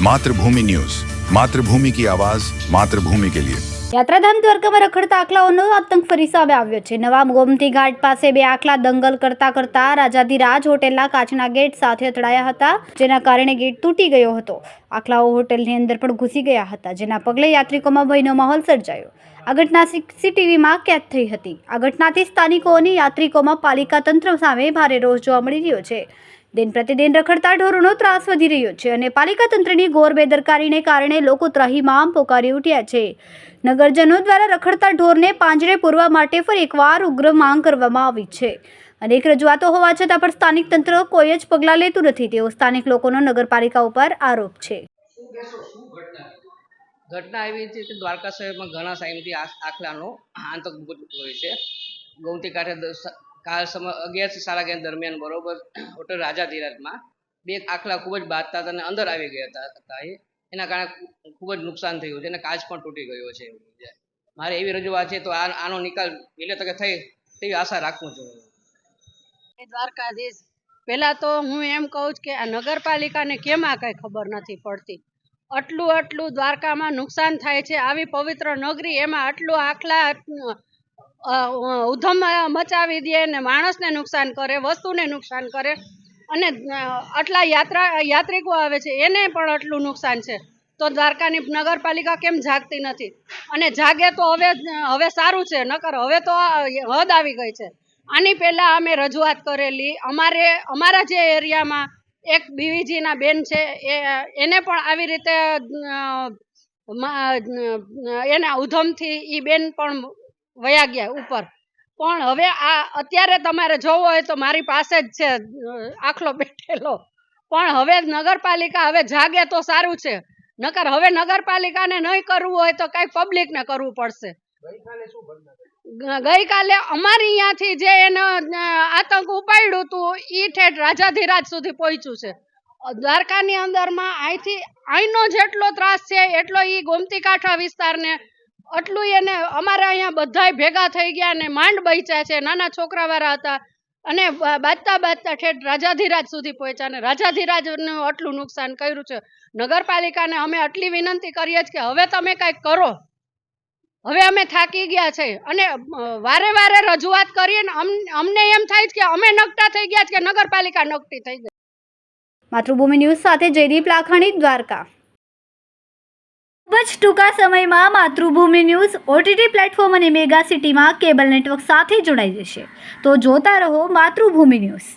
मातृभूमि न्यूज, मातृभूमि की आवाज, मातृभूमि के लिए। યાત્રાધામ દ્વારકામાં રખડતા આખલાઓનો આતંક ફરી સામે આવ્યો છે। નવા ગોમતી ઘાટ પાસે બે આખલા દંગલ કરતા રાજાધિરાજ હોટેલના કાચના ગેટ સાથે અથડાયા હતા, જેના કારણે ગેટ તૂટી ગયો હતો। આખલાઓ હોટેલની અંદર પણ ઘૂસી ગયા હતા, જેના પગલે યાત્રિકોમાં ભયનો માહોલ સર્જાયો। આ ઘટના સીસીટીવીમાં કેદ થઈ હતી। આ ઘટનાથી સ્થાનિકો અને યાત્રિકોમાં પાલિકા તંત્ર સામે ભારે રોષ જોવા મળી રહ્યો છે। दिन प्रतिदिन रखड़ता ढोरों ત્રાસ વધી રહ્યો છે અને પાલિકા તંત્રની ઘોર બેદરકારીને કારણે લોકો ત્રાહિમામ પોકારી ઉઠ્યા છે। નગરજનો દ્વારા રખડતા ઢોરને પાંજરે પૂરવા માટે ફરી એકવાર ઉગ્ર માંગ કરવામાં આવી છે। અનેક રજૂઆતો હોવા છતાં પણ સ્થાનિક તંત્ર કોઈ જ પગલાં લેતું નથી, તેવો સ્થાનિક લોકોનો નગરપાલિકા ઉપર આરોપ છે। ઘટના એવી છે કે દ્વારકા શહેરમાં ઘણા ટાઈમથી આખલાનો આતંક હોય છે। ગોમતી કાંઠે કાલ સમય 11 થી 11:30 દરમિયાન બરોબર હોટલ રાજાધિરાજમાં બે આખલા ખૂબ જ બાંધતા હતા અને અંદર આવી ગયા હતા। એના કારણે ખૂબ જ નુકસાન થયું છે અને કાચ પણ તૂટી ગયો છે। મારે એવી રજૂઆત છે તો આનો નિકાલ વહેલી તકે થઈ તેવી આશા રાખું છું। દ્વારકાધીશ, પહેલા તો હું એમ કહું કે આ નગરપાલિકાને કેમ આ કઈ ખબર નથી પડતી। આટલું દ્વારકામાં નુકસાન થાય છે, આવી પવિત્ર નગરી, એમાં આટલું આખલા ઉધમ મચાવી દે ને માણસને નુકસાન કરે, વસ્તુને નુકસાન કરે અને આટલા યાત્રિકો આવે છે એને પણ આટલું નુકસાન છે। તો દ્વારકાની નગરપાલિકા કેમ જાગતી નથી? અને જાગે તો હવે સારું છે, નકર હવે તો હદ આવી ગઈ છે। આની પહેલા અમે રજૂઆત કરેલી, અમારા જે એરિયામાં એક બીવીજીના બેન છે એને પણ આવી રીતે એના ઉધમથી ઈ બેન પણ વયા ગયા ઉપર। પણ હવે આ અત્યારે તમારે જોવો હોય તો મારી પાસે જ છે આખલો બેઠેલો। પણ હવે નગરપાલિકા હવે જાગે તો સારું છે, નકર હવે નગરપાલિકાને નહીં કરવું હોય તો કઈ પબ્લિકને કરવું પડશે। ગઈકાલે અમારી અહીંયાથી જે એનો આતંક ઉપાડ્યું હતું ઈ ઠેઠ રાજાધિરાજ સુધી પહોંચ્યું છે। દ્વારકાની અંદરમાં અહીંનો જેટલો ત્રાસ છે એટલો ઈ ગોમતી કાંઠા વિસ્તારને આટલું એને અમારે અહીંયા બધાય ભેગા થઈ ગયા ને માંડ બચ્યા છે। નાના છોકરાવાળા હતા અને બાજતા ઠેઠ રાજાધિરાજ સુધી પહોંચ્યા ને રાજાધિરાજનું આટલું નુકસાન કર્યું છે। નગરપાલિકાને અમે આટલી વિનંતી કરીએ છીએ કે હવે તમે કંઈક કરો। હવે અમે થાકી ગયા છે અને વારે રજૂઆત કરીને અમને એમ થાય કે અમે નકટા થઈ ગયા કે નગરપાલિકા નકટી થઈ ગઈ। માતૃભૂમિ ન્યૂઝ સાથે જયદીપ લાખાણી, દ્વારકા। ખૂબ જ ટૂંકા સમયમાં માતૃભૂમિ ન્યૂઝ OTT પ્લેટફોર્મ અને મેગા સિટીમાં કેબલ નેટવર્ક સાથે જોડાઈ જશે, તો જોતા રહો માતૃભૂમિ ન્યૂઝ।